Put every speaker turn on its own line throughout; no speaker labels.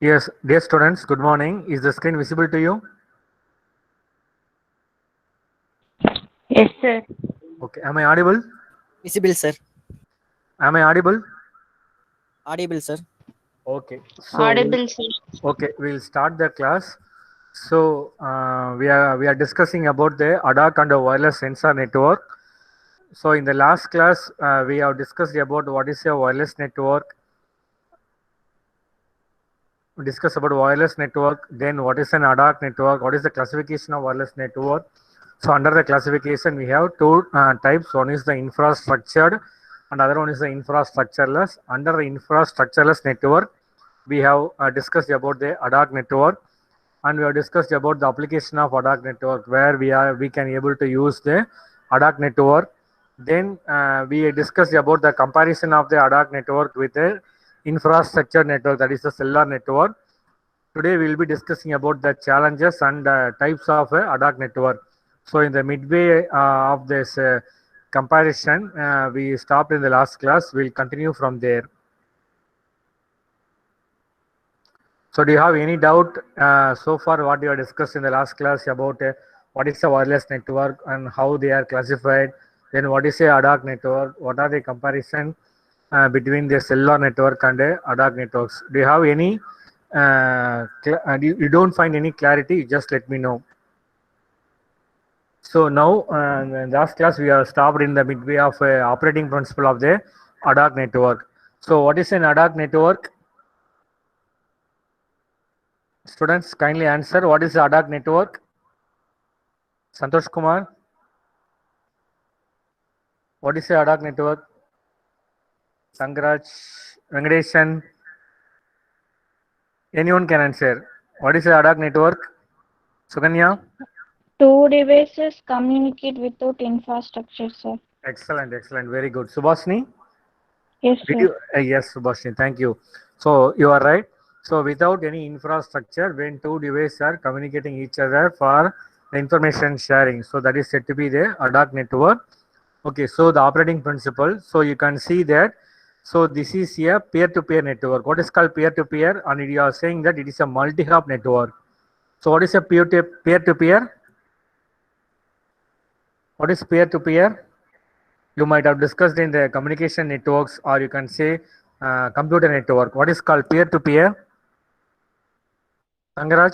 Yes, dear students, good morning. Is the screen visible to you?
Yes, sir.
Okay, am I audible?
Visible, sir.
Am I audible?
Audible, sir.
Okay,
Audible, sir.
we'll start the class. We are discussing about the ADAC and the wireless sensor network. So in the last class, we have discussed about what is a wireless network. We discussed about wireless network. Then what is an ADAC network? What is the classification of wireless network? So under the classification, we have two types. One is the infrastructured, and other one is the infrastructureless. Under the infrastructureless network, we have discussed about the ADAC network, and we have discussed about the application of ADAC network, where we can able to use the ADAC network. Then we discussed about the comparison of the ADAC network with the infrastructure network, that is the cellular network. Today we will be discussing about the challenges and types of ADAC network. So in the midway of this comparison, we stopped in the last class. We'll continue from there. So do you have any doubt so far what you have discussed in the last class about what is a wireless network and how they are classified? Then what is a ADAC network? What are the comparison between the cellular network and ADAC networks? Do you have any? You don't find any clarity? Just let me know. So now, in the last class we have stopped in the midway of operating principle of the ADAC network. So what is an ADAC network? Students, kindly answer. What is the ADAC network? Santosh Kumar. What is the ADAC network? Sangraj, Venkadeshan. Anyone can answer. What is the ADAC network? Suganya.
Two devices communicate without infrastructure, sir.
Excellent, excellent. Very good. Subhashni.
Yes,
Did
sir.
you? Yes, Subhashni. Thank you. So you are right. So without any infrastructure, when two devices are communicating each other for the information sharing, so that is said to be the ADAC network. Okay. So the operating principle. So you can see that. So this is a peer-to-peer network. What is called peer-to-peer? And you are saying that it is a multi-hop network. So what is a peer-to-peer? What is peer-to-peer? You might have discussed in the communication networks, or you can say computer network. What is called peer-to-peer? Tangaraj,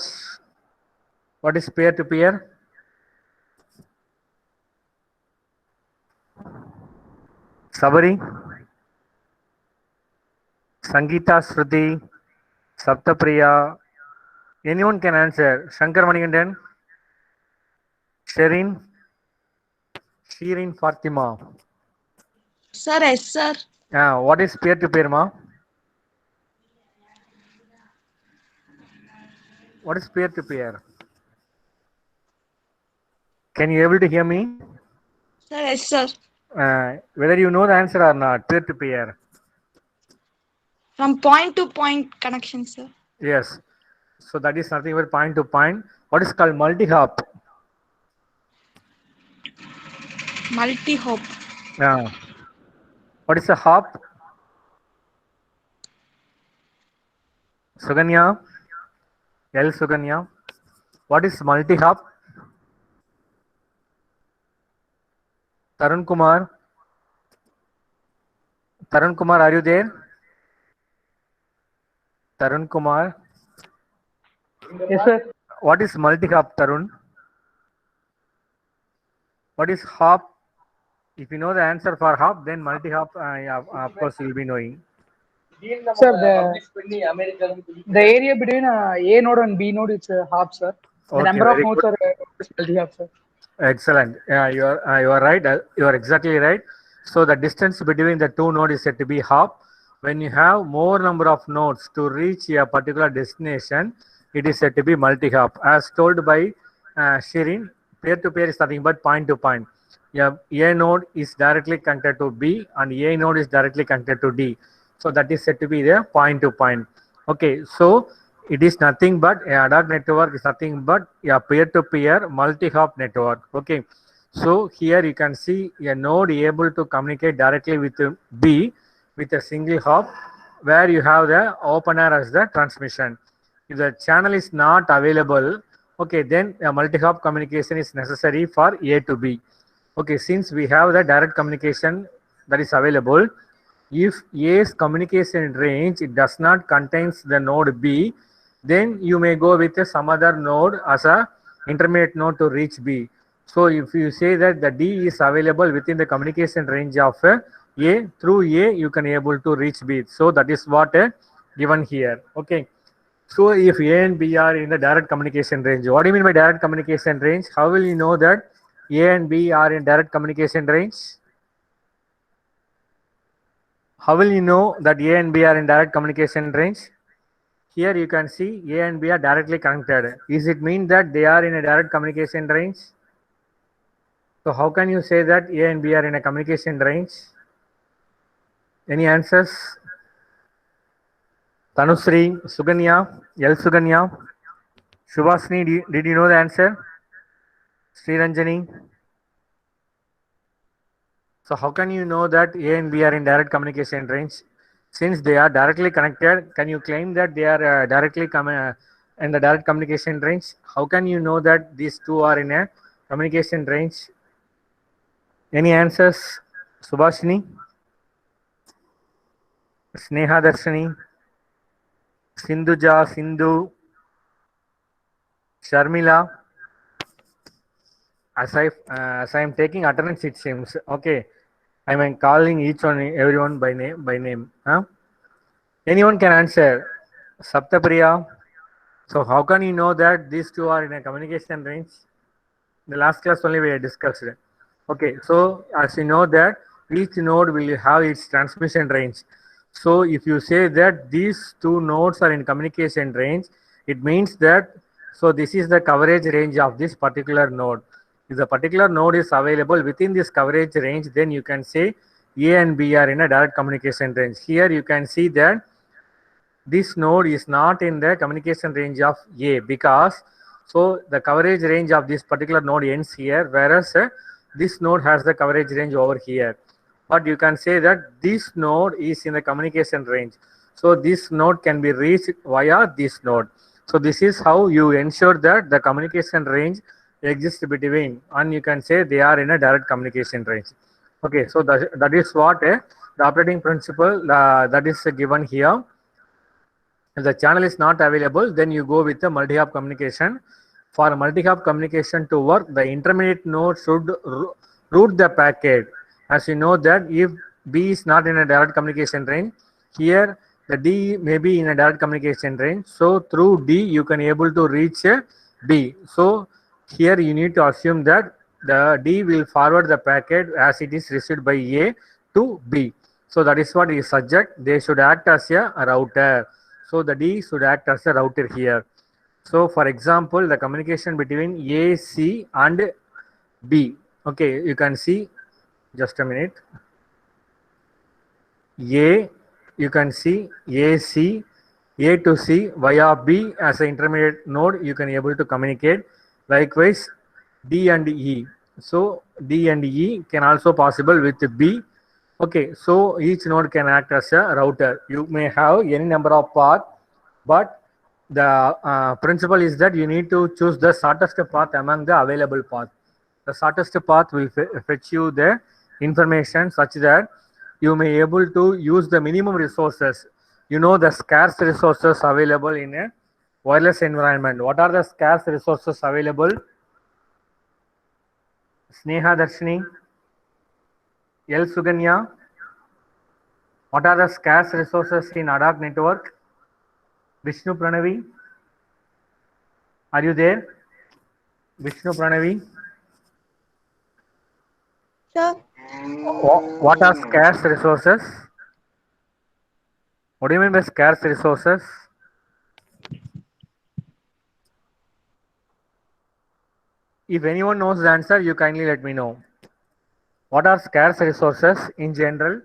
what is peer-to-peer? Sabari, Sangeeta, Shruti, Saptapriya. Anyone can answer. Shankar Manigandan, Sherin, Shirin Fatima.
Sir, yes, sir.
What is peer-to-peer, ma? What is peer-to-peer? Can you able to hear me?
Sir, yes, sir.
Whether you know the answer or not, peer-to-peer.
From point to point connection, sir.
Yes. So that is nothing but point to point. What is called multi-hop?
Multi-hop.
What is a hop? Suganya, L Suganya. What is multi-hop? Tarun Kumar. Tarun Kumar, are you there? Tarun Kumar.
Yes, sir.
What is multi-hop, Tarun? What is hop? If you know the answer for hop, then multi-hop, yeah, of course, you'll be knowing.
Sir, the area between A node and B node is hop, sir. The
Okay,
number of
very
nodes
good.
are multi-hop, sir.
Excellent. Yeah, you are right. You are exactly right. So the distance between the two nodes is said to be hop. When you have more number of nodes to reach a particular destination, it is said to be multi-hop. As told by Shirin, peer-to-peer is nothing but point-to-point. Yeah, A node is directly connected to B, and A node is directly connected to D. So that is said to be the point-to-point. Okay, so it is nothing but a ADAC network is nothing but a peer-to-peer multi-hop network. Okay, so here you can see a node able to communicate directly with B with a single hop, where you have the opener as the transmission. If the channel is not available, okay, then a multi-hop communication is necessary for A to B. Okay, since we have the direct communication that is available, if A's communication range it does not contains the node B, then you may go with some other node as a intermediate node to reach B. So if you say that the D is available within the communication range of A, through A you can able to reach B. So that is what given here. Okay. So if A and B are in the direct communication range, what do you mean by direct communication range? How will you know that A and B are in direct communication range? How will you know that A and B are in direct communication range? Here you can see A and B are directly connected. Is it mean that they are in a direct communication range? So how can you say that A and B are in a communication range? Any answers? Tanusri, Suganya, L Suganya, Shubhasni, did you know the answer? Sriranjani. So how can you know that A and B are in direct communication range? Since they are directly connected, can you claim that they are directly in the direct communication range? How can you know that these two are in a communication range? Any answers? Subhashini? Sneha Darshani? Sindhuja, Sindhu? Sharmila? As I am taking attendance, it seems. Okay. I am calling each one, everyone by name. Huh? Anyone can answer. Saptapriya. So how can you know that these two are in a communication range? The last class only we discussed. Okay, so as you know that each node will have its transmission range. So if you say that these two nodes are in communication range, it means that, so this is the coverage range of this particular node. If the particular node is available within this coverage range, then you can say A and B are in a direct communication range. Here you can see that this node is not in the communication range of A, because so the coverage range of this particular node ends here, whereas this node has the coverage range over here. But you can say that this node is in the communication range. So this node can be reached via this node. So this is how you ensure that the communication range exists between, and you can say they are in a direct communication range. Okay, so that is what the operating principle that is given here. If the channel is not available, then you go with the multi-hop communication. For multi-hop communication to work, the intermediate node should route the packet. As you know that if B is not in a direct communication range, here the D may be in a direct communication range. So through D you can able to reach B. So here you need to assume that the D will forward the packet as it is received by A to B. So that is what is subject. They should act as a router. So the D should act as a router here. So for example, the communication between A, C and B. Okay, you can see, just a minute. A, you can see AC, A to C via B as an intermediate node, you can able to communicate. Likewise, D and E. So D and E can also possible with B. Okay, so each node can act as a router. You may have any number of paths, but the principle is that you need to choose the shortest path among the available paths. The shortest path will fetch you the information such that you may able to use the minimum resources. You know the scarce resources available in a wireless environment. What are the scarce resources available? Sneha Darshini, L Suganya. What are the scarce resources in ADAC network? Vishnu Pranavi, are you there? Vishnu Pranavi.
Sir,
What are scarce resources? What do you mean by scarce resources? If anyone knows the answer, you kindly let me know. What are scarce resources in general?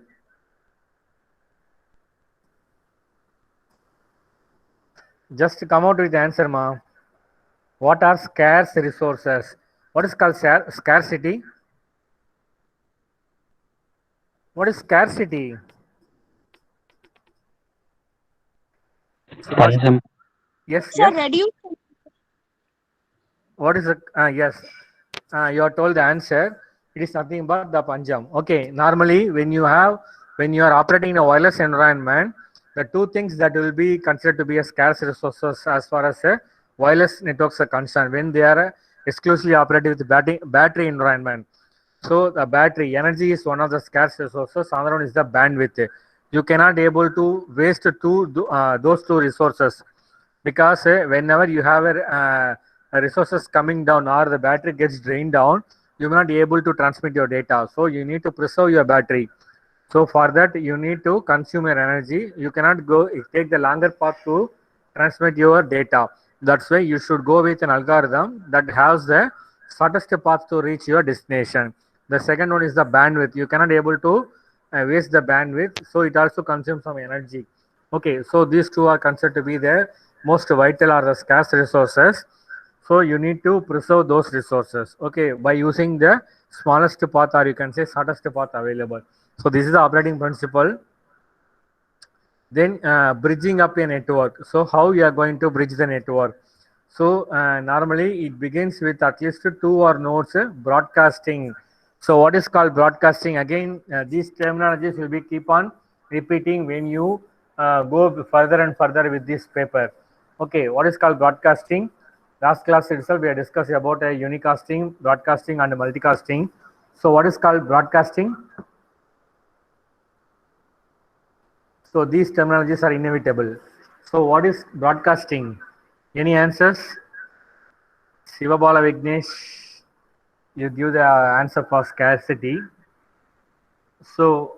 Just come out with the answer, ma. What are scarce resources? What is called scarcity? What is scarcity?
There is a
Yes,
Sir,
yes.
reduce.
What is the yes? You are told the answer. It is nothing but the panjam. Okay. Normally, when you are operating in a wireless environment, the two things that will be considered to be a scarce resources as far as wireless networks are concerned, when they are exclusively operated with battery environment. So the battery energy is one of the scarce resources. Another one is the bandwidth. You cannot able to waste those two resources, because whenever you have a resources coming down or the battery gets drained down, you may not be able to transmit your data. So you need to preserve your battery. So for that, you need to consume your energy. You cannot go take the longer path to transmit your data. That's why you should go with an algorithm that has the shortest path to reach your destination. The second one is the bandwidth. You cannot able to waste the bandwidth, so it also consumes some energy. Okay, so these two are considered to be the most vital or the scarce resources. So you need to preserve those resources. Okay, by using the smallest path, or you can say shortest path available. So this is the operating principle. Then bridging up a network. So how you are going to bridge the network? So normally it begins with at least two or nodes broadcasting. So what is called broadcasting? Again, these terminologies will be keep on repeating when you go further and further with this paper. Okay, what is called broadcasting? Last class itself we have discussed about a unicasting, broadcasting, and multicasting. So what is called broadcasting? So these terminologies are inevitable. So what is broadcasting? Any answers? Shivabala Vignesh, you give the answer for scarcity. So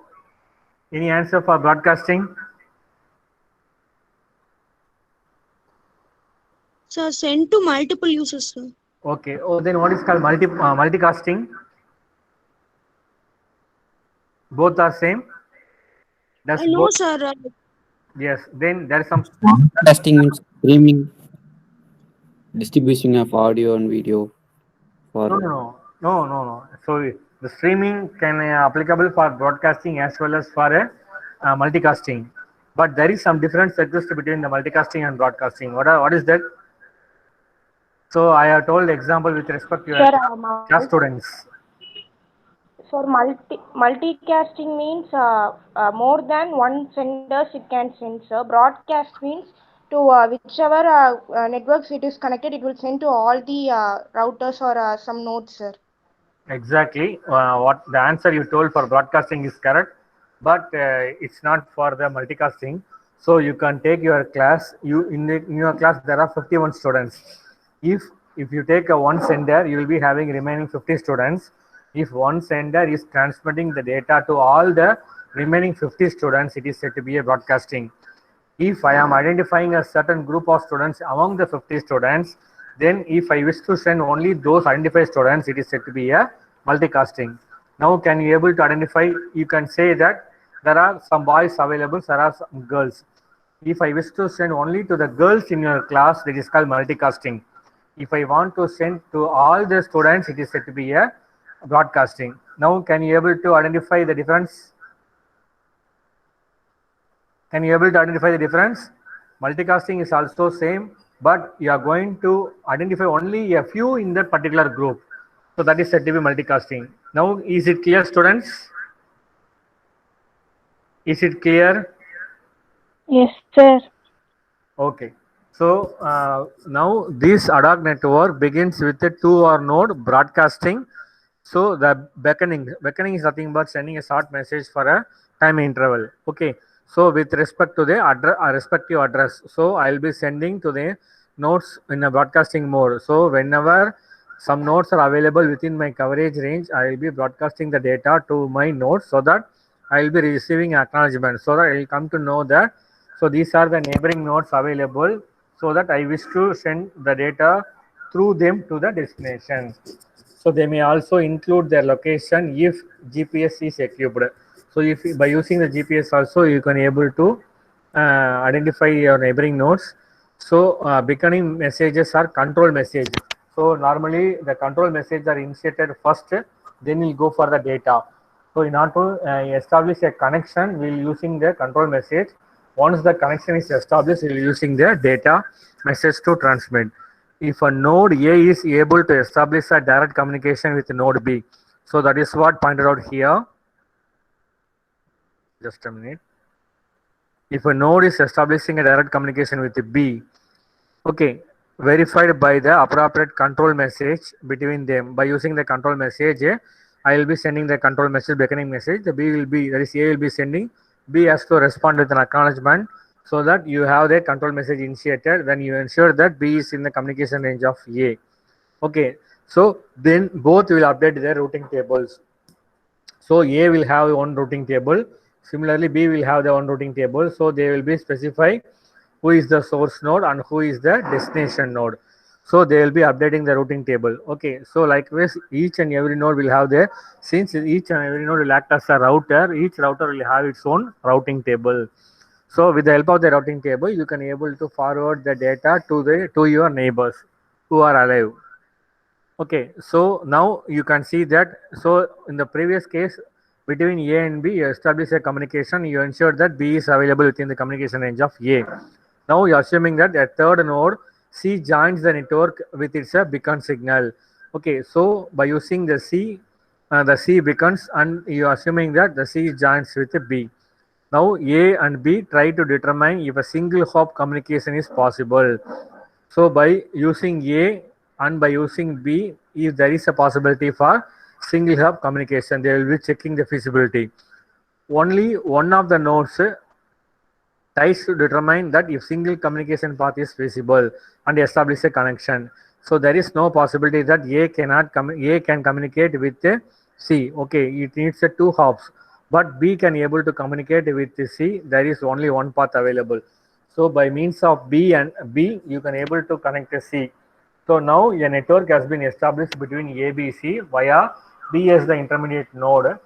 any answer for broadcasting?
Sir, send to multiple users, sir.
Okay. Oh, then what is called multicasting? Both are same. Does
I know,
both?
sir.
Yes. Then there is some.
Broadcasting means streaming, distribution of audio and video for
No. So the streaming can applicable for broadcasting as well as for multicasting. But there is some difference exists between the multicasting and broadcasting. What is that? So I have told example with respect to your
Sir,
class students.
multicasting means more than one senders it can send, sir. Broadcast means to whichever networks it is connected, it will send to all the routers or some nodes, sir.
Exactly. What the answer you told for broadcasting is correct, but it's not for the multicasting. So you can take your class. In your class there are 51 students. If you take a one sender, you will be having remaining 50 students. If one sender is transmitting the data to all the remaining 50 students, it is said to be a broadcasting. If I am identifying a certain group of students among the 50 students, then if I wish to send only those identified students, it is said to be a multicasting. Now, can you able to identify? You can say that there are some boys available, there are some girls. If I wish to send only to the girls in your class, that is called multicasting. If I want to send to all the students, it is said to be a broadcasting. Now, can you able to identify the difference? Can you able to identify the difference? Multicasting is also same, but you are going to identify only a few in that particular group. So that is said to be multicasting. Now, is it clear, students? Is it clear?
Yes, sir.
Okay. So now this ad hoc network begins with a two or node broadcasting. So the beckoning is nothing but sending a short message for a time interval. Okay. So with respect to the respective address, so I'll be sending to the nodes in a broadcasting mode. So whenever some nodes are available within my coverage range, I will be broadcasting the data to my nodes so that I will be receiving acknowledgement. So that I will come to know that. So these are the neighboring nodes available, so that I wish to send the data through them to the destination. So they may also include their location if GPS is equipped. So if by using the GPS also you can able to identify your neighboring nodes. So beckoning messages are control message. So normally the control messages are initiated first, then we'll go for the data. So in order to establish a connection, we'll using the control message. Once the connection is established, it is using the data message to transmit. If a node A is able to establish a direct communication with node B, so that is what pointed out here. Just a minute. If a node is establishing a direct communication with B, okay, verified by the appropriate control message between them. By using the control message, I will be sending the control message, beckoning message. The B will be, that is A will be sending. B has to respond with an acknowledgement, so that you have the control message initiated. Then you ensure that B is in the communication range of A. Okay, so then both will update their routing tables. So A will have one routing table. Similarly, B will have their own routing table. So they will be specify who is the source node and who is the destination node. So they will be updating the routing table. Okay, so likewise, each and every node will have their, since each and every node will act as a router, each router will have its own routing table. So with the help of the routing table, you can able to forward the data to your neighbors who are alive. Okay, so now you can see that. So in the previous case, between A and B, you establish a communication. You ensure that B is available within the communication range of A. Now you are assuming that a third node C joins the network with its beacon signal. Okay, so by using the C beacons, and you are assuming that the C joins with B. Now A and B try to determine if a single hop communication is possible. So by using A and by using B, if there is a possibility for single hop communication, they will be checking the feasibility. Only one of the nodes tries to determine that if single communication path is feasible and establish a connection. So there is no possibility that A can communicate with C. Okay, it needs two hops, but B can able to communicate with C. There is only one path available. So by means of B and B, you can able to connect a C. So now a network has been established between ABC via B as the intermediate node,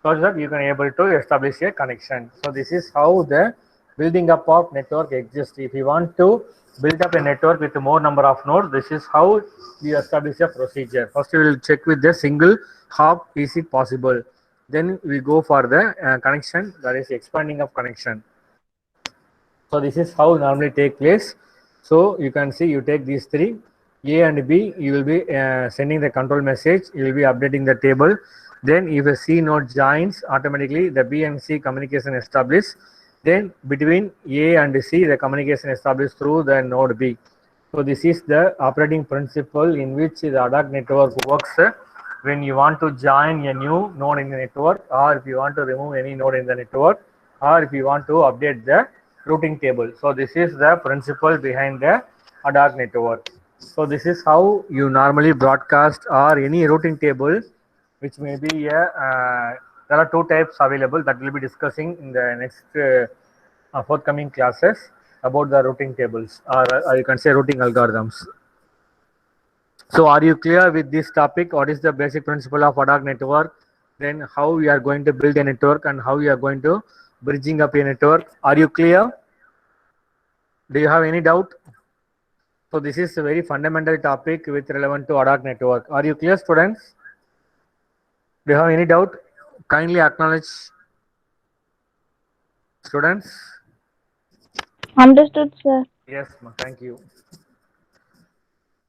so that you can able to establish a connection. So this is how the building up of network exists. If you want to build up a network with more number of nodes, this is how you establish a procedure. First, we will check with the single hop, is it possible? Then we go for the connection, that is expanding of connection. So this is how normally take place. So you can see, you take these three, A and B, you will be sending the control message, you will be updating the table. Then if a C node joins, automatically the B and C communication established. Then between A and C, the communication established through the node B. So this is the operating principle in which the ad hoc network works when you want to join a new node in the network, or if you want to remove any node in the network, or if you want to update the routing table. So this is the principle behind the ad hoc network. So this is how you normally broadcast or any routing table, which may be there are two types available that we'll be discussing in the next forthcoming classes about the routing tables, or you can say routing algorithms. So are you clear with this topic? What is the basic principle of ad hoc network? Then how we are going to build a network and how we are going to bridging up a network. Are you clear? Do you have any doubt? So this is a very fundamental topic with relevant to ad hoc network. Are you clear, students? Do you have any doubt? Kindly acknowledge, students.
Understood, sir.
Yes, thank you.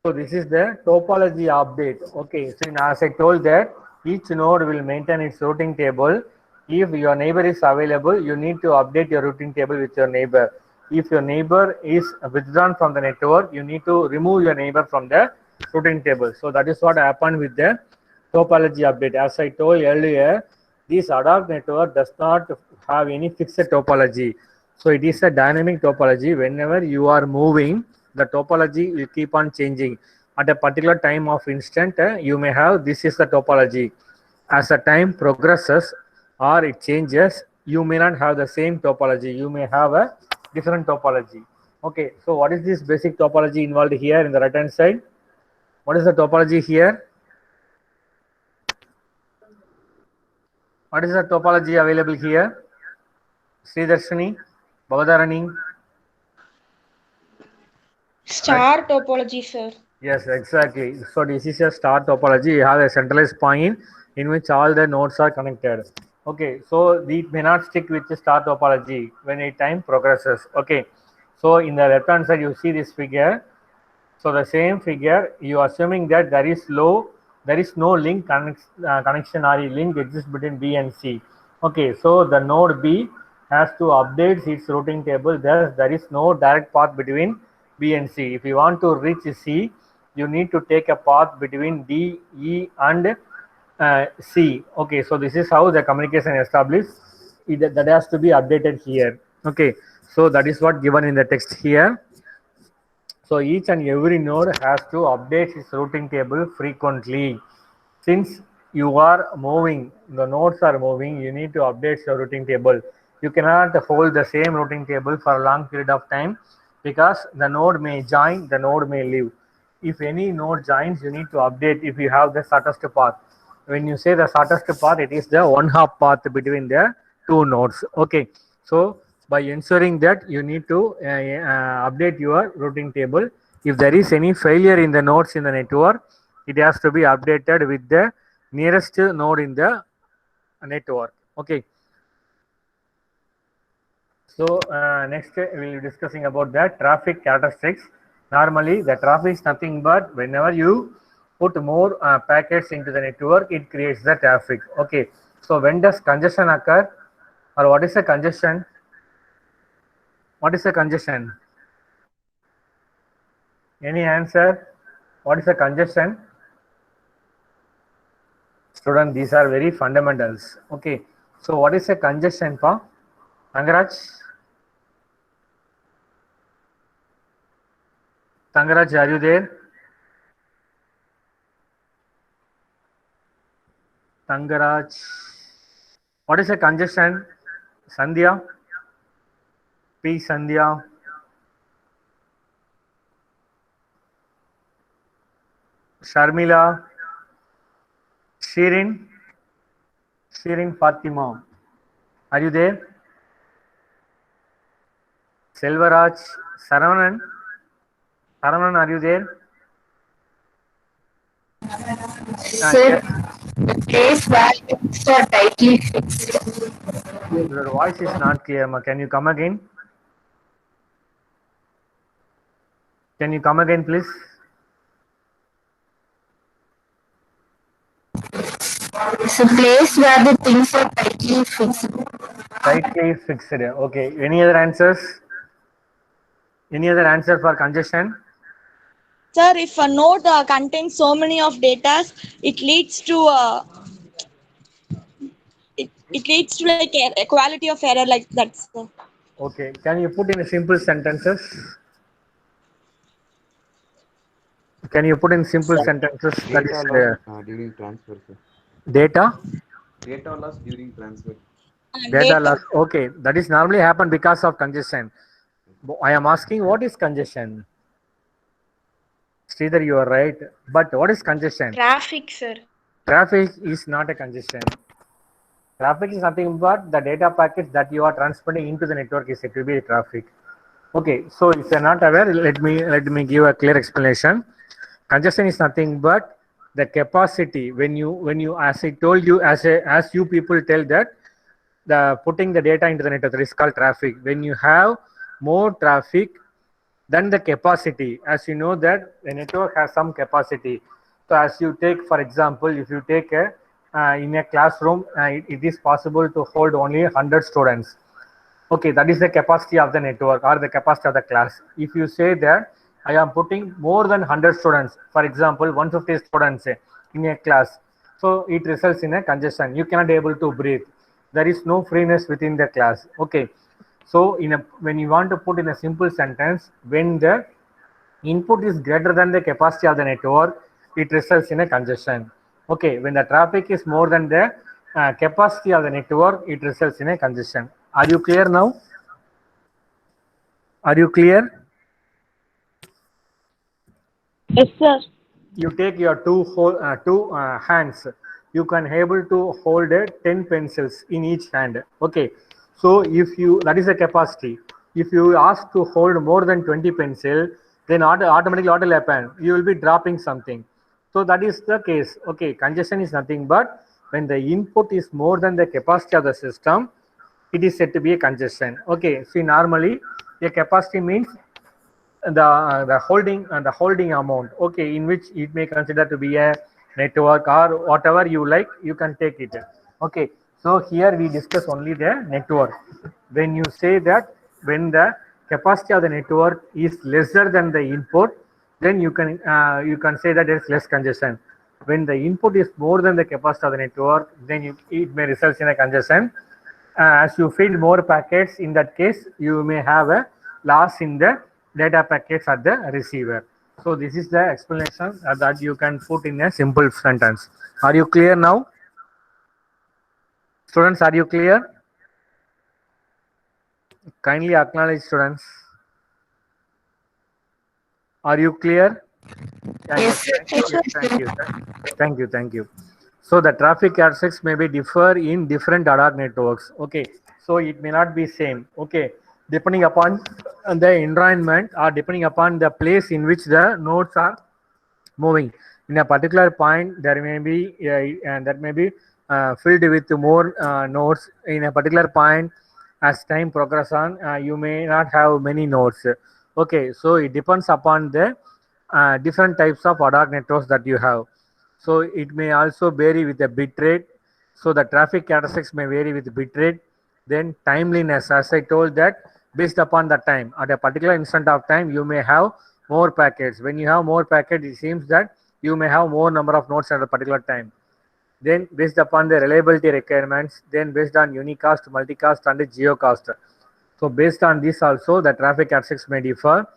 So this is the topology update. Okay, so as I told that each node will maintain its routing table. If your neighbor is available, you need to update your routing table with your neighbor. If your neighbor is withdrawn from the network, you need to remove your neighbor from the routing table. So that is what happened with the topology update. As I told earlier, this ad hoc network does not have any fixed topology. So it is a dynamic topology. Whenever you are moving, the topology will keep on changing. At a particular time of instant, you may have, this is the topology. As the time progresses or it changes, you may not have the same topology. You may have a different topology. Okay, so what is this basic topology involved here in the right hand side? What is the topology here? What is the topology available here? Sridarshini, Bhavadharani?
Star topology, sir.
Yes, exactly. So this is a star topology. You have a centralized point in which all the nodes are connected. Okay, so it may not stick with the star topology when a time progresses. Okay, so in the left hand side you see this figure. So the same figure, you are assuming that there is no connection or a link exists between B and C. Okay, so the node B has to update its routing table. Thus, there is no direct path between B and C. If you want to reach C, you need to take a path between D, E, and C. Okay, so this is how the communication established. That has to be updated here. Okay, so that is what given in the text here. So each and every node has to update its routing table frequently. Since you are moving, the nodes are moving, you need to update your routing table. You cannot hold the same routing table for a long period of time because the node may join, the node may leave. If any node joins, you need to update if you have the shortest path. When you say the shortest path, it is the one-half path between the two nodes. Okay, so by ensuring that you need to update your routing table. If there is any failure in the nodes in the network, it has to be updated with the nearest node in the network. Okay, so next we will be discussing about the traffic characteristics. Normally the traffic is nothing but whenever you put more packets into the network, it creates the traffic. Okay, so when does congestion occur, or what is a congestion? What is a congestion? Any answer? What is a congestion? Student, these are very fundamentals. Okay, so what is a congestion, pa? Tangaraj? Tangaraj, are you there? Tangaraj. What is a congestion? Sandhya? P. Sandhya. Sharmila. Shirin. Shirin Fatima. Are you there? Selvaraj. Saravanan. Saravanan, are you there?
Sir, the place where things are tightly fixed.
Your voice is not clear, ma. Can you come again? Can you come again, please?
It's a place where the things are tightly fixed.
Tightly fixed. Okay. Any other answers? Any other answer for congestion?
Sir, if a node contains so many of data, it leads to it leads to like a quality of error like that, sir.
Okay. Can you put in simple sentences? Can you put in simple sentences? That
Data
is
loss during transfer, sir.
data.
Data loss during transfer.
Data loss. Okay. That is normally happen because of congestion. I am asking what is congestion? Sridhar, you are right. But what is congestion?
Traffic, sir.
Traffic is not a congestion. Traffic is nothing but the data packets that you are transferring into the network is said to be traffic. Okay, so if you are not aware, let me give a clear explanation. Congestion is nothing but the capacity when you as I told you as you people tell that the putting the data into the network is called traffic. When you have more traffic than the capacity, as you know that the network has some capacity. So as you take, for example, if you take a in a classroom, it is possible to hold only 100 students. Okay, that is the capacity of the network or the capacity of the class. If you say that I am putting more than 100 students, for example, 150 students in a class, so it results in a congestion. You cannot be able to breathe. There is no freeness within the class. Okay, so when you want to put in a simple sentence, when the input is greater than the capacity of the network, it results in a congestion. Okay, when the traffic is more than the capacity of the network, it results in a congestion. Are you clear now? Are you clear?
Yes, sir.
You take your two hands. You can able to hold 10 pencils in each hand. Okay, so if you, that is the capacity. If you ask to hold more than 20 pencil, then automatically what will happen? You will be dropping something. So that is the case. Okay, congestion is nothing but When the input is more than the capacity of the system, it is said to be a congestion. Okay, see, normally a capacity means the holding amount, okay, in which it may consider to be a network or whatever you like, you can take it. Okay, so here we discuss only the network. When you say that when the capacity of the network is lesser than the input, then you can say that there is less congestion. When the input is more than the capacity of the network, then it may result in a congestion. As you feed more packets, in that case you may have a loss in the data packets at the receiver. So this is the explanation that you can put in a simple sentence. Are you clear now? Students, are you clear? Kindly acknowledge, students. Are you clear?
Yes, sir.
Thank you. So the traffic characteristics may be differ in different ad hoc networks. Okay, so it may not be same. Okay, depending upon the environment or depending upon the place in which the nodes are moving. In a particular point, there may be and that may be filled with more nodes. In a particular point, as time progresses on, you may not have many nodes. Okay, so it depends upon the different types of ad hoc networks that you have. So it may also vary with the bit rate. So the traffic characteristics may vary with bit rate. Then timeliness, as I told that, based upon the time. At a particular instant of time, you may have more packets. When you have more packets, it seems that you may have more number of nodes at a particular time. Then based upon the reliability requirements, then based on unicast, multicast, and geocast. So based on this also, the traffic characteristics may differ.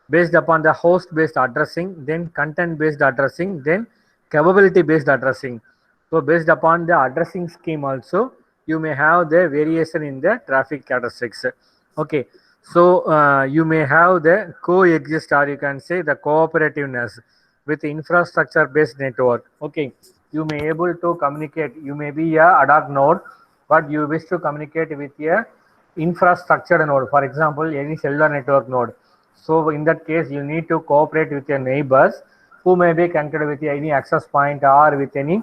Based upon the host-based addressing, then content-based addressing, then capability-based addressing. So based upon the addressing scheme also, you may have the variation in the traffic characteristics. Okay, so you may have the coexist, or you can say the cooperativeness with infrastructure-based network. Okay, you may able to communicate. You may be a ad hoc node, but you wish to communicate with a infrastructure node. For example, any cellular network node. So in that case, you need to cooperate with your neighbors who may be connected with any access point or with any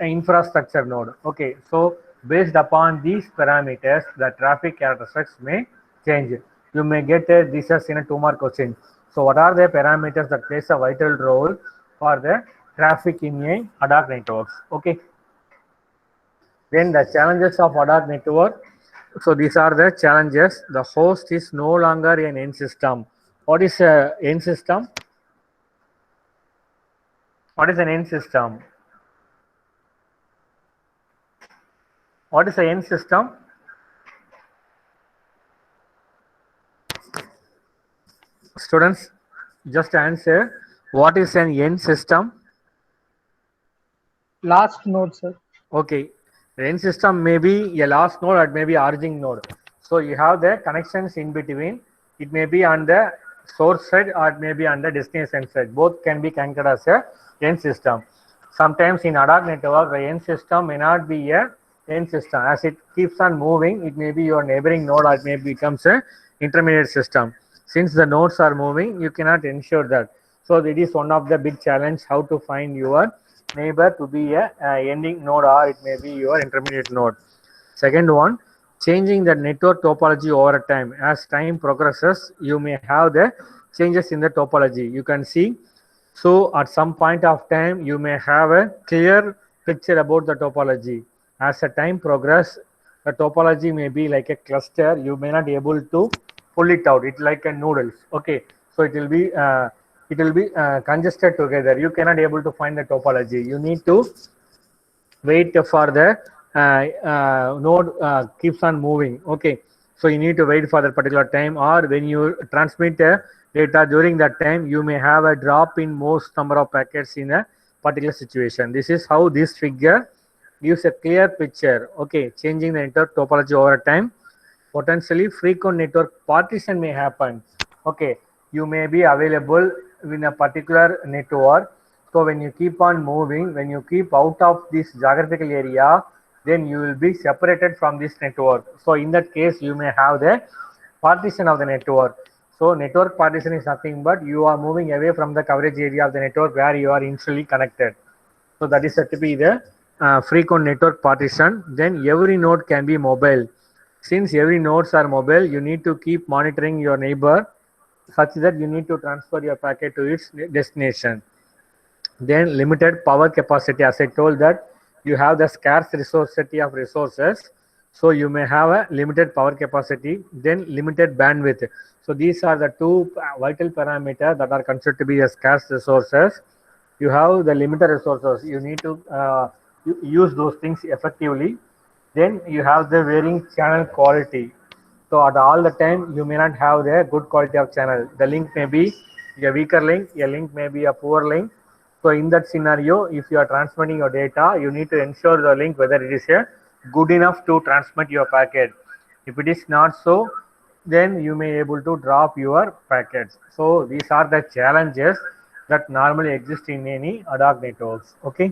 infrastructure node. Okay, so based upon these parameters, the traffic characteristics may change. You may get this as in a 2-mark question. So what are the parameters that plays a vital role for the traffic in a ad hoc networks? Okay. Then the challenges of ad hoc network. So these are the challenges. The host is no longer an end system. What is an end system? What is an end system? What is an end system? Students, just answer. What is an end system?
Last node, sir.
Okay, the end system may be a last node or maybe origin node. So you have the connections in between. It may be on the source side or it may be on the destination side. Both can be considered as a end system. Sometimes in ad hoc network, the end system may not be a end system. As it keeps on moving, it may be your neighboring node or it may becomes a intermediate system. Since the nodes are moving, you cannot ensure that. So it is one of the big challenge how to find your neighbor to be a ending node or it may be your intermediate node. Second one, changing the network topology over time. As time progresses, you may have the changes in the topology. You can see. So at some point of time, you may have a clear picture about the topology. As the time progresses, the topology may be like a cluster. You may not be able to pull it out. It's like a noodles. Okay, so it will be congested together. You cannot be able to find the topology. You need to wait for the node keeps on moving. Okay, so you need to wait for that particular time, or when you transmit data during that time, you may have a drop in most number of packets in a particular situation. This is how this figure gives a clear picture. Okay, changing the network topology over time. Potentially frequent network partition may happen. Okay, you may be available in a particular network. So when you keep on moving, when you keep out of this geographical area, then you will be separated from this network. So in that case, you may have the partition of the network. So network partition is nothing but you are moving away from the coverage area of the network where you are initially connected. So that is said to be the frequent network partition, then every node can be mobile. Since every nodes are mobile, you need to keep monitoring your neighbor such that you need to transfer your packet to its destination. Then limited power capacity, as I told that you have the scarce resourcity of resources, so you may have a limited power capacity. Then limited bandwidth. So these are the two vital parameters that are considered to be a scarce resources. You have the limited resources, you need to use those things effectively. Then you have the varying channel quality. So at all the time, you may not have the good quality of channel. The link may be a weaker link, a link may be a poor link. So in that scenario, if you are transmitting your data, you need to ensure the link whether it is a good enough to transmit your packet. If it is not so, then you may able to drop your packets. So these are the challenges that normally exist in any ad hoc networks. Okay.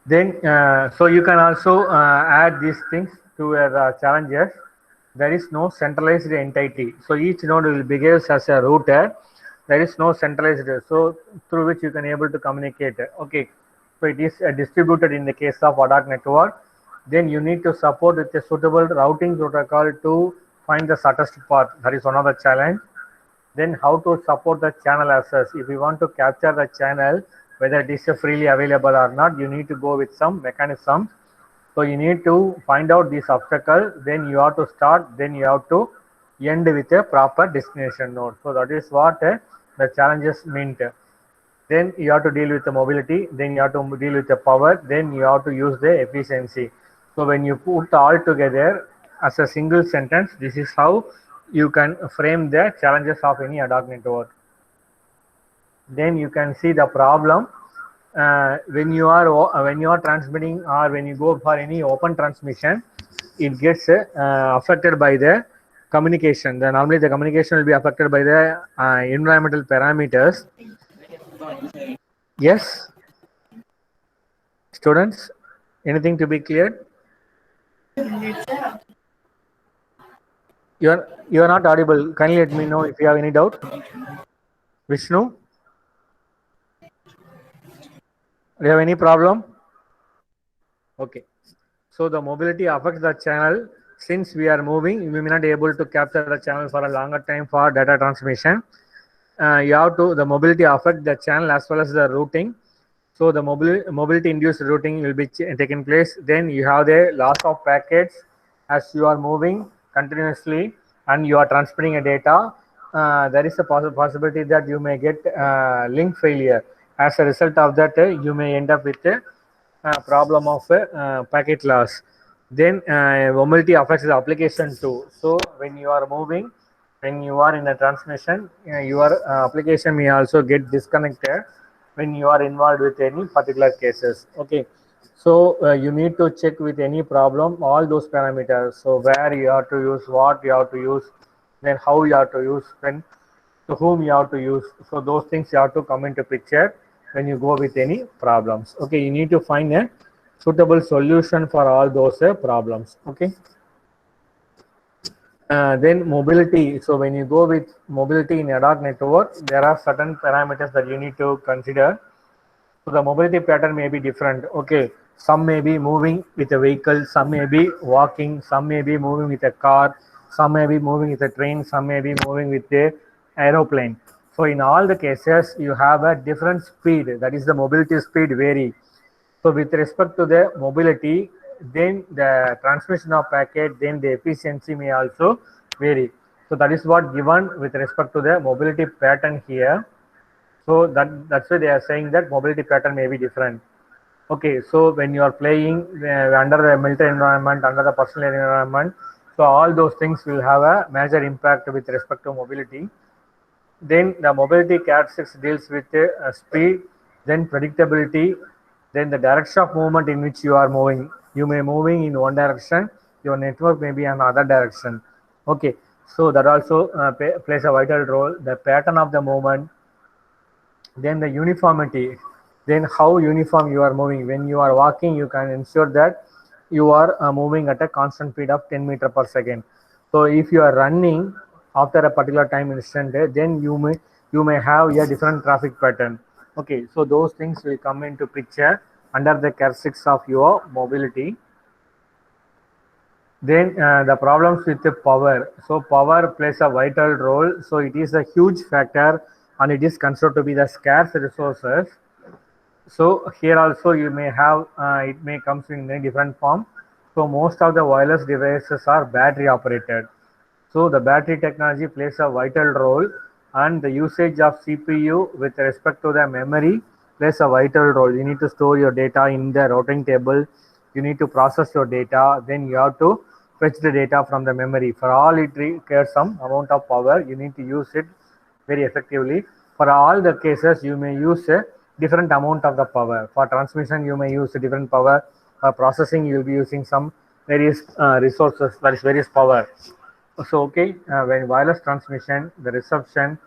Then, so you can also add these things to your challenges. There is no centralized entity. So each node will behave as a router. There is no centralized, so through which you can able to communicate. Okay. So it is distributed in the case of ad hoc network. Then you need to support with a suitable routing protocol to find the shortest path. That is one of the challenge. Then how to support the channel access. If you want to capture the channel, whether it is freely available or not, you need to go with some mechanism. So you need to find out this obstacle, then you have to start, then you have to end with a proper destination node. So that is what the challenges meant. Then you have to deal with the mobility, then you have to deal with the power, then you have to use the efficiency. So when you put all together as a single sentence, this is how you can frame the challenges of any ad hoc network. Then you can see the problem when you are transmitting or when you go for any open transmission, it gets affected by the communication. Then normally the communication will be affected by the environmental parameters. Yes, students, anything to be cleared? You are not audible. Kindly let me know if you have any doubt. Vishnu, do you have any problem? Okay. So the mobility affects the channel. Since we are moving, we may not be able to capture the channel for a longer time for data transmission. You have to, the mobility affect the channel as well as the routing. So the mobility induced routing will be taken place. Then you have the loss of packets as you are moving continuously and you are transmitting a data. There is a possibility that you may get link failure. As a result of that, you may end up with a problem of packet loss. Then mobility affects the application too. So when you are moving, when you are in a transmission, your application may also get disconnected when you are involved with any particular cases. Okay. So you need to check with any problem all those parameters. So where you have to use, what you have to use, then how you have to use, when, to whom you have to use. So those things you have to come into picture when you go with any problems. Okay, you need to find a suitable solution for all those problems. Okay. Then mobility. So when you go with mobility in ad hoc network, there are certain parameters that you need to consider. So the mobility pattern may be different. Okay, some may be moving with a vehicle, some may be walking, some may be moving with a car, some may be moving with a train, some may be moving with a aeroplane. So in all the cases, you have a different speed. That is the mobility speed vary. So with respect to the mobility, then the transmission of packet, then the efficiency may also vary. So that is what given with respect to the mobility pattern here. So that's why they are saying that mobility pattern may be different. Okay, so when you are playing under the military environment, under the personal environment, so all those things will have a major impact with respect to mobility. Then the mobility characteristics deals with speed, then predictability, then the direction of movement in which you are moving. You may moving in one direction, your network may be in another direction. Okay, so that also plays a vital role. The pattern of the movement, then the uniformity, then how uniform you are moving. When you are walking, you can ensure that you are moving at a constant speed of 10 meters per second. So if you are running after a particular time instant, then you may have a different traffic pattern. Okay, so those things will come into picture under the characteristics of your mobility. Then the problems with the power. So power plays a vital role. So it is a huge factor and it is considered to be the scarce resources. So here also you may have, it may comes in many different form. So most of the wireless devices are battery operated. So the battery technology plays a vital role and the usage of CPU with respect to the memory plays a vital role. You need to store your data in the routing table. You need to process your data. Then you have to fetch the data from the memory. For all it requires some amount of power. You need to use it very effectively. For all the cases, you may use a different amount of the power. For transmission, you may use a different power. For processing, you will be using some various resources, that is various power. So, okay, when wireless transmission, the reception,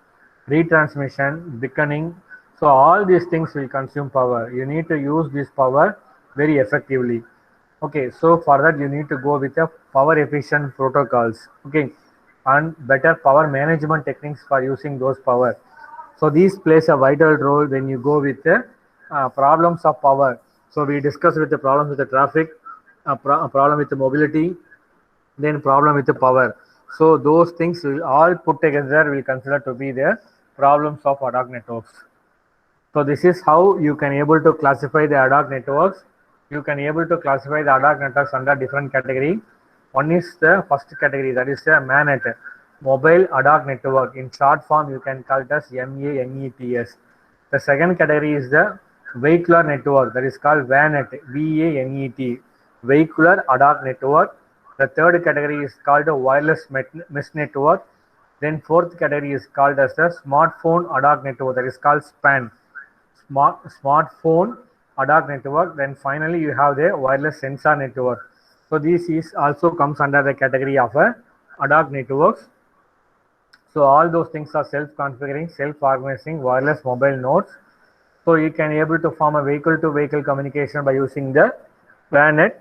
retransmission, beaconing, so all these things will consume power. You need to use this power very effectively. Okay, so for that you need to go with the power efficient protocols. Okay, and better power management techniques for using those power. So these plays a vital role when you go with the problems of power. So we discussed with the problems with the traffic, a problem with the mobility, then problem with the power. So those things will all put together will consider to be the problems of ad hoc networks. So this is how you can able to classify the ad hoc networks. You can able to classify the ad hoc networks under different category. One is the first category, that is the MANET, mobile ad hoc network. In short form, you can call it as MANETs. The second category is the vehicular network, that is called VANET, VANET, vehicular ad hoc network. The third category is called a wireless mesh network. Then fourth category is called as the smartphone ad hoc network, that is called SPAN, smartphone ad hoc network. Then finally you have the wireless sensor network. So this is also comes under the category of a ad hoc networks. So all those things are self-configuring, self-organizing wireless mobile nodes. So you can able to form a vehicle-to-vehicle communication by using the VANET.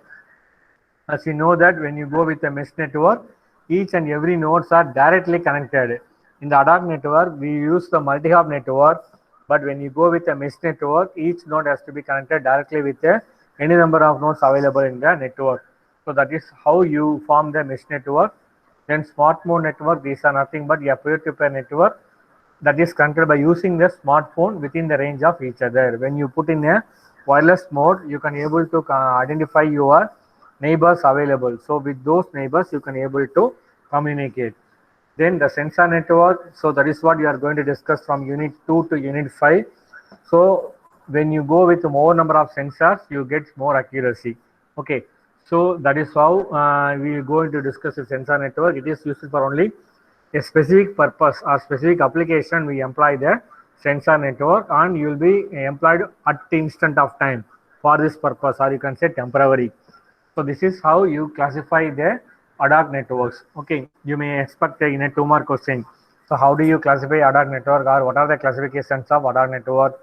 As you know that when you go with a mesh network, each and every nodes are directly connected. In the ad hoc network, we use the multi-hop network, but when you go with a mesh network, each node has to be connected directly with any number of nodes available in the network. So that is how you form the mesh network. Then smartphone network, these are nothing but a peer-to-peer network that is connected by using the smartphone within the range of each other. When you put in a wireless mode, you can able to identify your neighbors available. So with those neighbors, you can able to communicate. Then the sensor network, so that is what you are going to discuss from unit 2 to unit 5. So when you go with more number of sensors, you get more accuracy. Okay, so that is how we are going to discuss the sensor network. It is used for only a specific purpose or specific application. We employ the sensor network and you will be employed at the instant of time for this purpose, or you can say temporary. So this is how you classify the ad hoc networks. Okay, you may expect in a 2 mark question. So how do you classify ad hoc network, or what are the classifications of ad hoc network,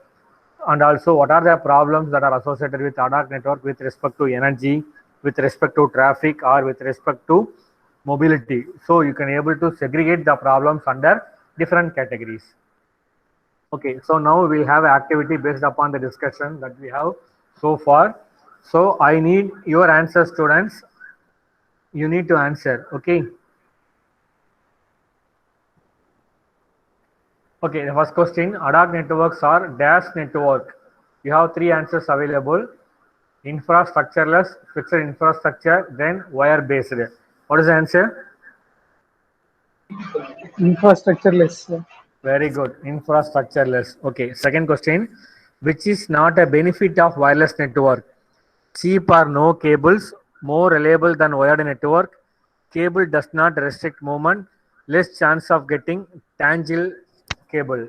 and also what are the problems that are associated with ad hoc network with respect to energy, with respect to traffic, or with respect to mobility. So you can able to segregate the problems under different categories. Okay, so now we'll have an activity based upon the discussion that we have so far. So I need your answer, students. You need to answer. Okay. Okay, the first question, ad hoc networks are dash network. You have 3 answers available. Infrastructureless, fixed infrastructure, then wire based. What is the answer?
Infrastructureless, sir.
Very good. Infrastructureless. Okay. Second question, which is not a benefit of wireless network? Cheap or no cables, more reliable than wired network, cable does not restrict movement, less chance of getting tangled cable.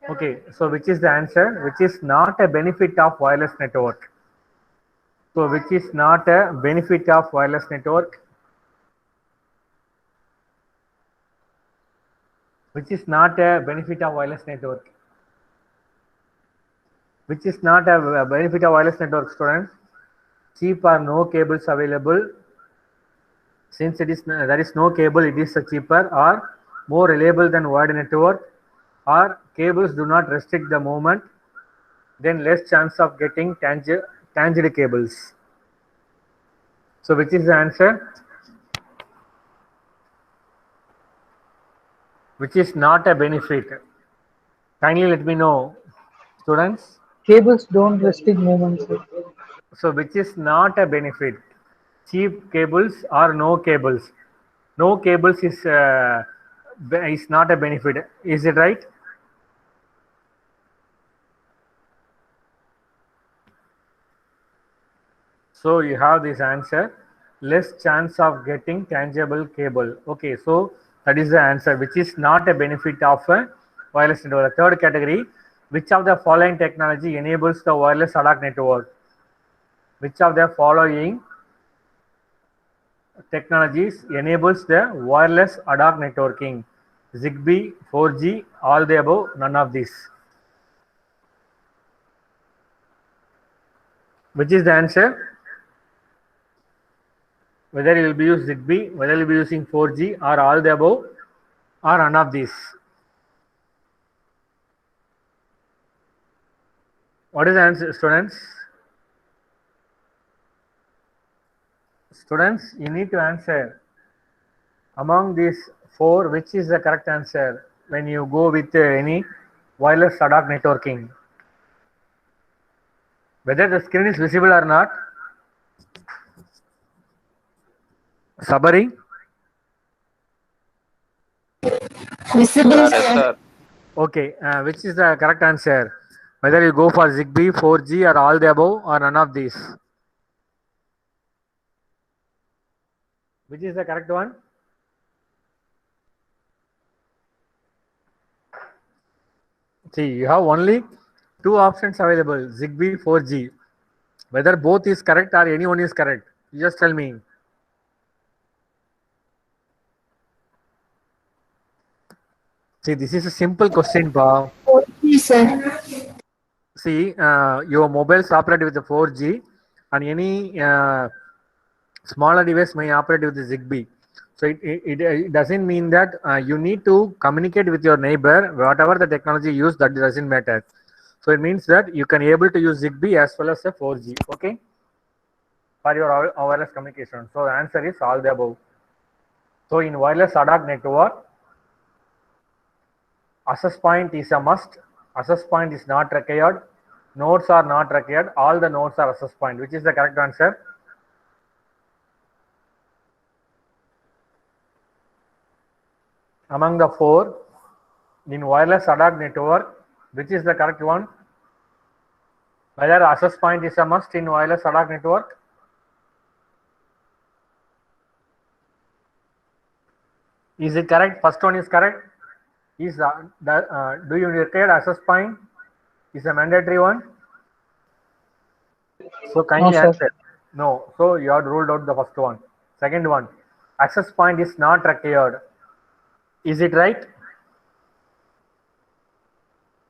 Okay, so which is the answer? Which is not a benefit of wireless network? So which is not a benefit of wireless network? Which is not a benefit of wireless network? Which is not a benefit of wireless network, students? Cheap or no cables available. Since it is there is no cable, it is cheaper, or more reliable than wired network. or cables do not restrict the movement, then less chance of getting tangent cables. So which is the answer? Which is not a benefit? Kindly let me know, students.
Cables don't restrict movement, sir.
So which is not a benefit? Cheap cables or no cables? No cables is not a benefit. Is it right? So you have this answer, less chance of getting tangible cable. Okay, so that is the answer, which is not a benefit of a wireless network. The third category, which of the following technology enables the wireless ad hoc network? Which of the following technologies enables the wireless ad hoc networking? ZigBee, 4G, all the above, none of these. Which is the answer? Whether you will be using ZigBee, whether you will be using 4G, or all the above, or none of these. What is the answer, students? Students, you need to answer. Among these four, which is the correct answer when you go with any wireless ad hoc networking? Whether the screen is visible or not? Sabari?
Visible, sir.
Okay, which is the correct answer? Whether you go for ZigBee, 4G, or all the above, or none of these? Which is the correct one? See, you have only two options available, ZigBee, 4G. Whether both is correct or any one is correct, you just tell me. See, this is a simple question, Pa.
4G, sir.
See, your mobiles operate with the 4G, and any smaller device may operate with the ZigBee. So it doesn't mean that you need to communicate with your neighbor. Whatever the technology used, that doesn't matter. So it means that you can able to use ZigBee as well as a 4G. Okay, for your wireless communication. So the answer is all the above. So in wireless ad hoc network, access point is a must. Access point is not required. Nodes are not required. All the nodes are access point. Which is the correct answer? Among the four, in wireless ad hoc network, which is the correct one? Whether access point is a must in wireless ad hoc network? Is it correct? First one is correct. Is do you require access point? Is a mandatory one? So kindly
No, sir.
answer. No. So you have ruled out the first one. Second one, access point is not required. Is it right?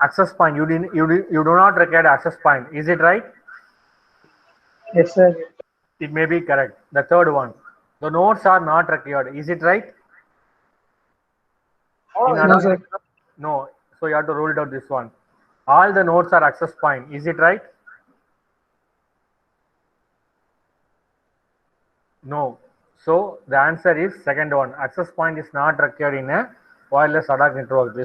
Access point, you do not require access point. Is it right?
Yes, sir.
It may be correct. The third one, the nodes are not required. Is it right? In
No, sir.
no. So you have to rule out this one. All the nodes are access point. Is it right? No. So the answer is second one. Access point is not required in a wireless ad hoc network.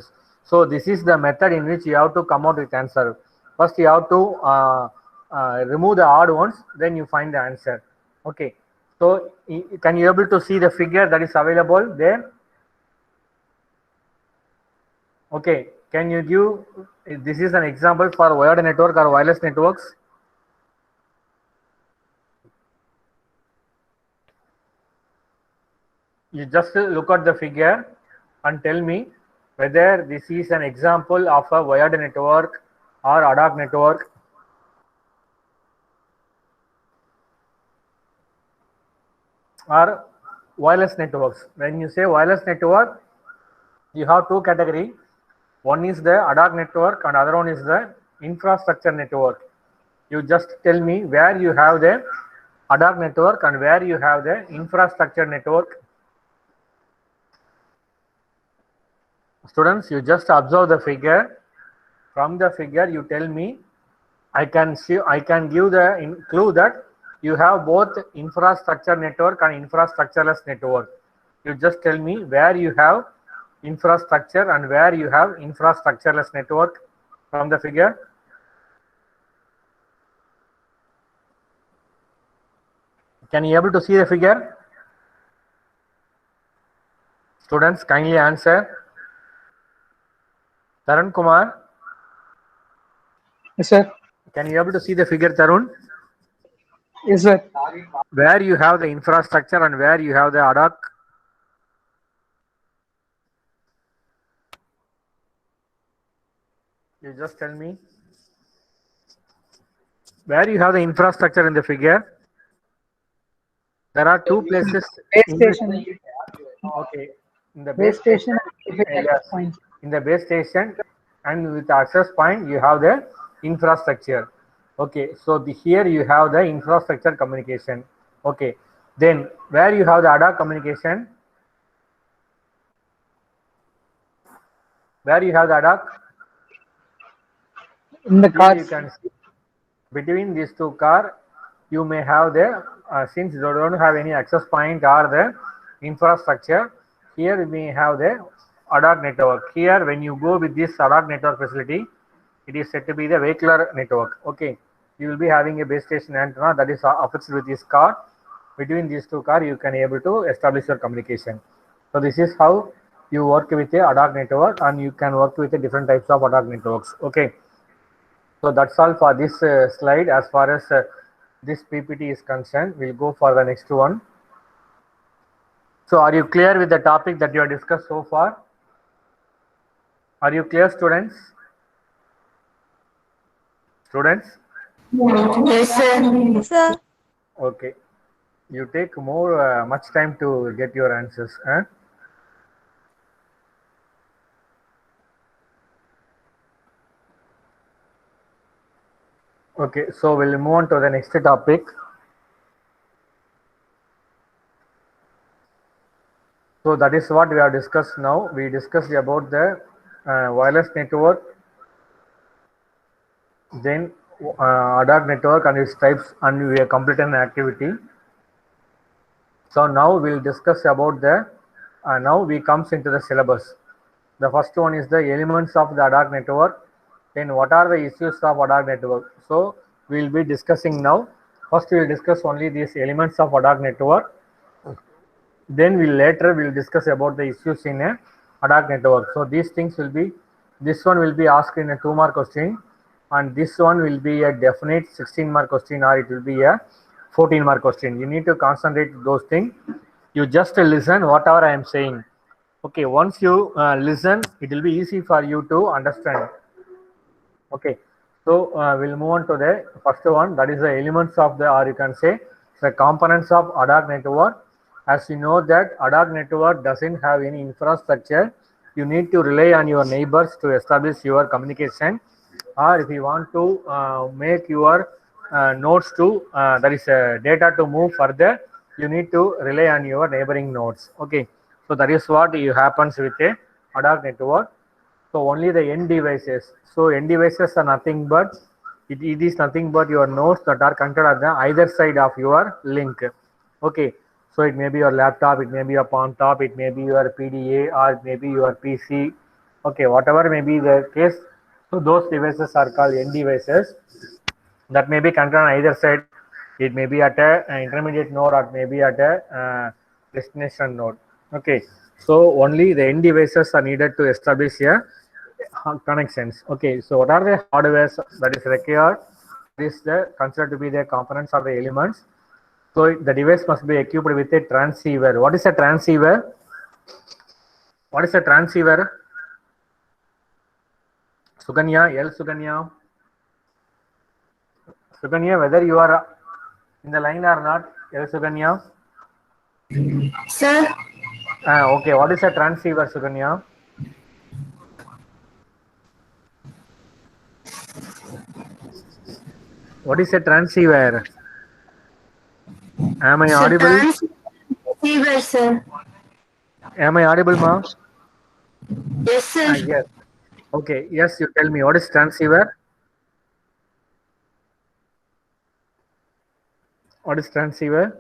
So this is the method in which you have to come out with answer. First you have to remove the odd ones, then you find the answer. Okay. So can you able to see the figure that is available there? Okay. Can you give, this is an example for wired network or wireless networks. You just look at the figure and tell me whether this is an example of a wired network or ad hoc network. Or wireless networks. When you say wireless network, you have two categories. One is the ad hoc network and other one is the infrastructure network. You just tell me where you have the ad hoc network and where you have the infrastructure network. Students, you just observe the figure. From the figure, you tell me. I can give the clue that you have both infrastructure network and infrastructureless network. You just tell me where you have infrastructure and where you have infrastructureless network from the figure. Can you able to see the figure? Students, kindly answer. Tarun Kumar,
Yes, sir.
can you able to see the figure, Tarun?
Yes, sir.
Where you have the infrastructure and where you have the ad hoc? You just tell me. Where you have the infrastructure in the figure? There are two places.
Base station.
Okay. In the
Base station.
yes.
Point.
In the base station and with the access point, you have the infrastructure. Okay. So here you have the infrastructure communication. Okay. Then where you have the ad hoc communication? Where you have the ad hoc?
In the
Here
cars.
you can see between these two cars, you may have the since you don't have any access point or the infrastructure, here we may have the ad hoc network. Here when you go with this ad hoc network facility, it is said to be the vehicular network. Okay, you will be having a base station antenna that is affixed with this car. Between these two cars, you can able to establish your communication. So this is how you work with a ad hoc network, and you can work with the different types of ad hoc networks. Okay. So that's all for this slide. As far as this PPT is concerned, we'll go for the next one. So are you clear with the topic that you have discussed so far? Are you clear, students? Students?
Yes, sir.
Sir.
Okay. You take more much time to get your answers. Huh? Okay, so we'll move on to the next topic. So that is what we have discussed now. We discussed about the wireless network, then ad hoc network and its types, and we have completed an activity. So now we'll discuss about the, now we comes into the syllabus. The first one is the elements of the ad hoc network. Then what are the issues of ad hoc network? So we'll be discussing now. First we'll discuss only these elements of ad hoc network. Then we'll discuss about the issues in a ad hoc network. So these things will be, this one will be asked in a 2-mark question, and this one will be a definite 16-mark question, or it will be a 14-mark question. You need to concentrate those things. You just listen whatever I am saying. Okay, once you listen, it will be easy for you to understand. Okay, so we'll move on to the first one, that is the elements of the, or you can say the components of ad hoc network. As you know that ad hoc network doesn't have any infrastructure, you need to rely on your neighbors to establish your communication, or if you want to make your nodes to, that is data to move further, you need to rely on your neighboring nodes. Okay, so that is what happens with a ad hoc network. So only the end devices. So end devices are nothing but, it is nothing but your nodes that are connected at the either side of your link. Okay, so it may be your laptop, it may be your palm top, it may be your PDA, or it may be your PC. Okay, whatever may be the case. So those devices are called end devices that may be connected on either side. It may be at an intermediate node, or it may be at a destination node. Okay, so only the end devices are needed to establish a connections. Okay, so what are the hardware that is required? This is the considered to be the components of the elements. So the device must be equipped with a transceiver. What is a transceiver? What is a transceiver? Suganya, L Suganya. Suganya, whether you are in the line or not, L Suganya.
Sir.
Okay, what is a transceiver, Suganya? What is a transceiver? Am I audible?
Transceiver, sir.
Am I audible, ma?
Yes, sir.
Yes. Okay. Yes, you tell me what is transceiver? What is transceiver?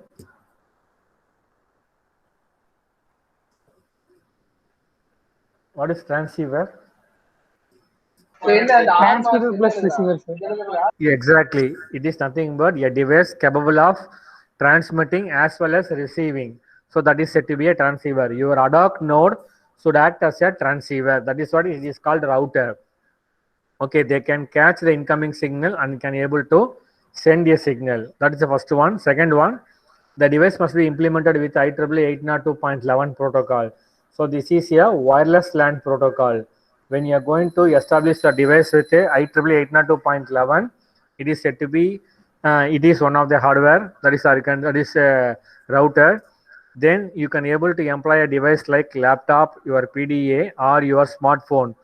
What is transceiver?
Transmitter plus receiver, sir.
Yeah, exactly. It is nothing but a device capable of transmitting as well as receiving. So that is said to be a transceiver. Your ad hoc node should act as a transceiver. That is what it is called router. Okay, they can catch the incoming signal and can able to send a signal. That is the first one. Second one, the device must be implemented with IEEE 802.11 protocol. So this is a wireless LAN protocol. When you are going to establish a device with a IEEE 802.11, it is said to be it is one of the hardware that is a router. Then you can able to employ a device like laptop, your PDA, or your smartphone.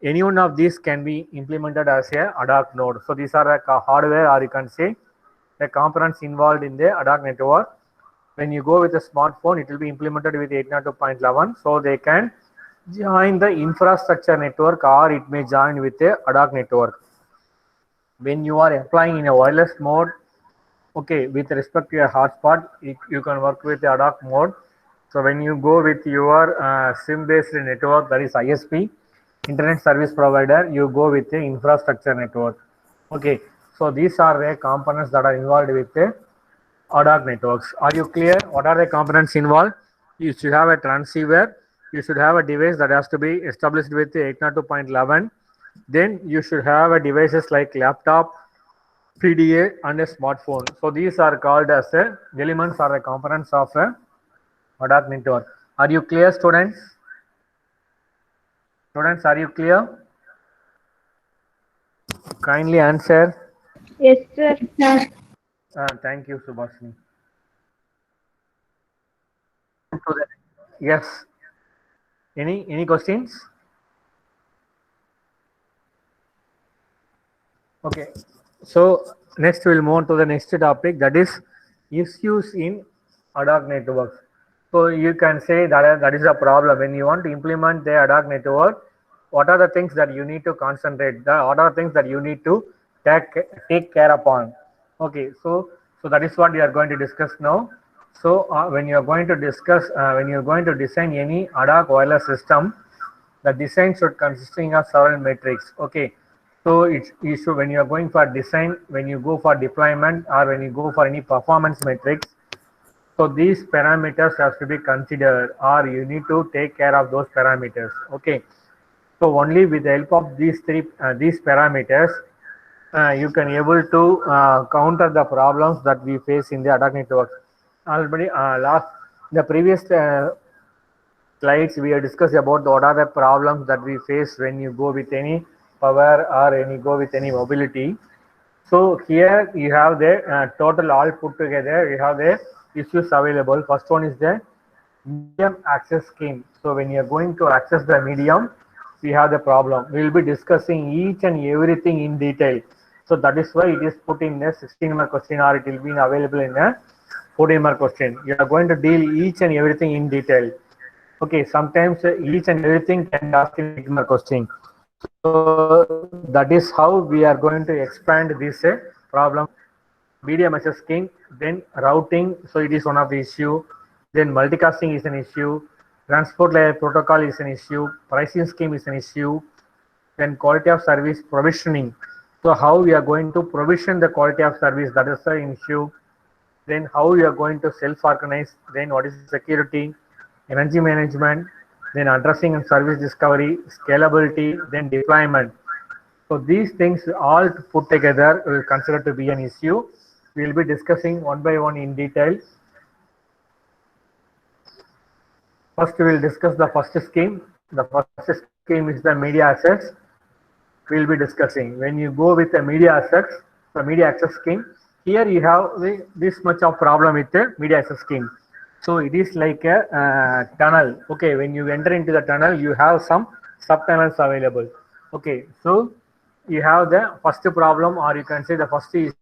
Any one of these can be implemented as a ad hoc node. So these are a hardware, or you can say the components involved in the ad hoc network. When you go with a smartphone, it will be implemented with 802.11, so they can join the infrastructure network, or it may join with a ad hoc network. When you are applying in a wireless mode, okay, with respect to your hotspot, you can work with the ad hoc mode. So when you go with your SIM-based network, that is ISP, internet service provider, you go with the infrastructure network. Okay, so these are the components that are involved with the ad hoc networks. Are you clear? What are the components involved? You should have a transceiver. You should have a device that has to be established with 802.11. Then you should have a devices like laptop, PDA, and a smartphone. So these are called as the elements or the components of a ad hoc network. Are you clear, students? Students, are you clear? Kindly answer.
Yes, sir.
Thank you, Subhashini. Yes. Any questions? Okay. So next we'll move on to the next topic, that is issues in ad hoc networks. So you can say that is a problem when you want to implement the ad hoc network. What are the things that you need to concentrate? What are the things that you need to take care upon? Okay, so that is what we are going to discuss now. So when you are going to discuss, when you are going to design any ad hoc wireless system, the design should consisting of several metrics. Okay, so you should, when you are going for design, when you go for deployment, or when you go for any performance metrics, so these parameters have to be considered, or you need to take care of those parameters. Okay, so only with the help of these parameters, you can able to counter the problems that we face in the ad hoc networks. Already the previous slides we have discussed about what are the problems that we face when you go with any power or any go with any mobility. So here you have the total all put together. You have the issues available. First one is the medium access scheme. So when you are going to access the medium, we have the problem. We will be discussing each and everything in detail. So that is why it is put in a 16-mark question, or it will be available in a 14-mark question. You are going to deal each and everything in detail. Okay, sometimes each and everything can be asked in 8-mark question. So that is how we are going to expand this problem. Medium access scheme, then routing, so it is one of the issue. Then multicasting is an issue. Transport layer protocol is an issue. Pricing scheme is an issue. Then quality of service provisioning. So how we are going to provision the quality of service, that is the issue. Then how we are going to self-organize. Then what is security, energy management, then addressing and service discovery, scalability, then deployment. So these things all put together will consider to be an issue. We will be discussing one by one in detail. First, we will discuss the first scheme. The first scheme is the media access. We will be discussing. When you go with the media access scheme, here you have this much of problem with the media access scheme. So it is like a tunnel. Okay, when you enter into the tunnel, you have some subtunnels available. Okay, so you have the first problem, or you can say the first is,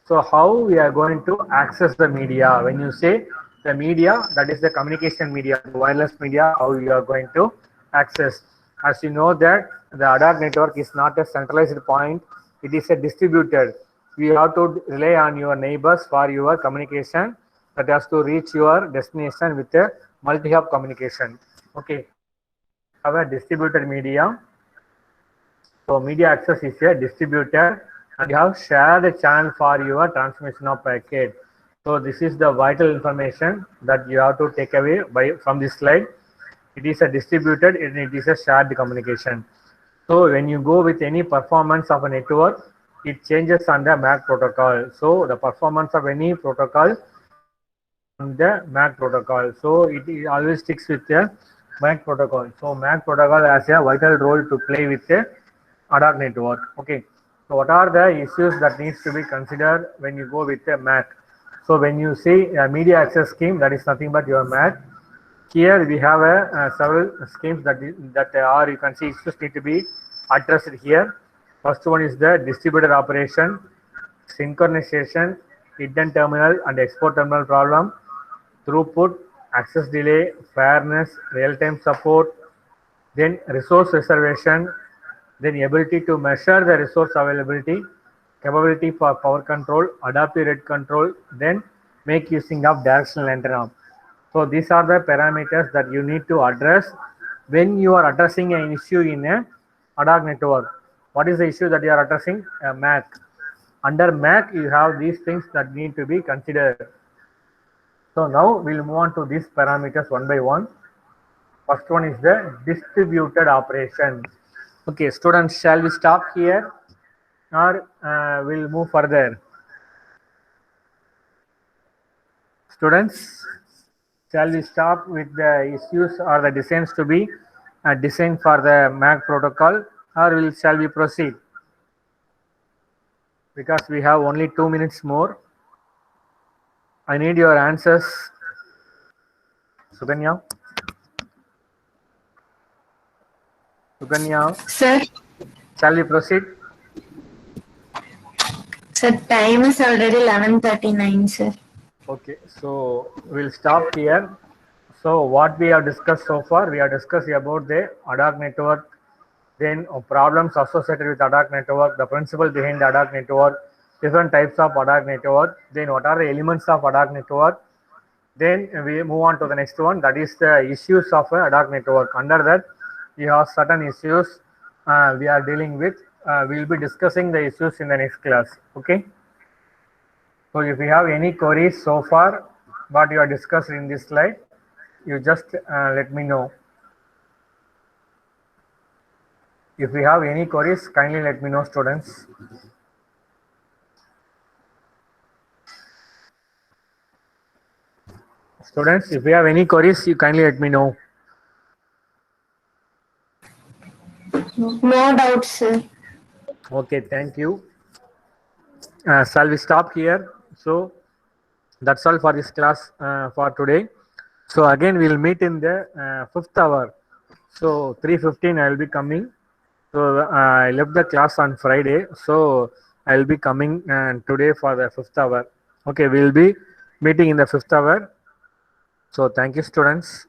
so how we are going to access the media. When you say the media, that is the communication media, the wireless media, how you are going to access. As you know that the ADAR network is not a centralized point, it is a distributed. You have to rely on your neighbors for your communication that has to reach your destination with a multi-hub communication. Okay, have a distributed media. So media access is a distributed, and you have shared channel for your transmission of packet. So this is the vital information that you have to take away from this slide. It is a distributed and it is a shared communication. So when you go with any performance of a network, it changes on the MAC protocol. So the performance of any protocol on the MAC protocol. So it always sticks with the MAC protocol. So MAC protocol has a vital role to play with the ADAR network. Okay. So what are the issues that needs to be considered when you go with a MAC? So when you see a media access scheme, that is nothing but your MAC. Here we have several schemes that are, you can see, issues need to be addressed here. First one is the distributed operation, synchronization, hidden terminal and export terminal problem, throughput, access delay, fairness, real-time support, then resource reservation, then ability to measure the resource availability, capability for power control, adaptive rate control, then make using of directional antenna. So these are the parameters that you need to address when you are addressing an issue in a ADAR network. What is the issue that you are addressing? A MAC. Under MAC, you have these things that need to be considered. So now we'll move on to these parameters one by one. First one is the distributed operation. Okay, students, shall we stop here or we'll move further? Students, shall we stop with the issues or the designs to be designed for the MAC protocol, or shall we proceed? Because we have only 2 minutes more. I need your answers. Suganya? Suganya,
Sir,
shall we proceed?
sir, time is already 11:39, sir.
Okay, so we'll stop here. So what we have discussed so far, we have discussed about the ADAR network, then problems associated with ADAR network, the principle behind the ADAR network, different types of ADAR network, then what are the elements of ADAR network. Then we move on to the next one, that is the issues of a ADAR network. Under that, we have certain issues we are dealing with. We will be discussing the issues in the next class. Okay. So if you have any queries so far, what you are discussed in this slide, you just let me know. If you have any queries, kindly let me know, students. Students, if you have any queries, you kindly let me know.
No doubt, sir.
Okay, thank you. Shall we stop here? So that's all for this class for today. So again, we'll meet in the 5th hour. So 3:15 I will be coming. So I left the class on Friday. So I will be coming today for the 5th hour. Okay, we'll be meeting in the 5th hour. So thank you, students.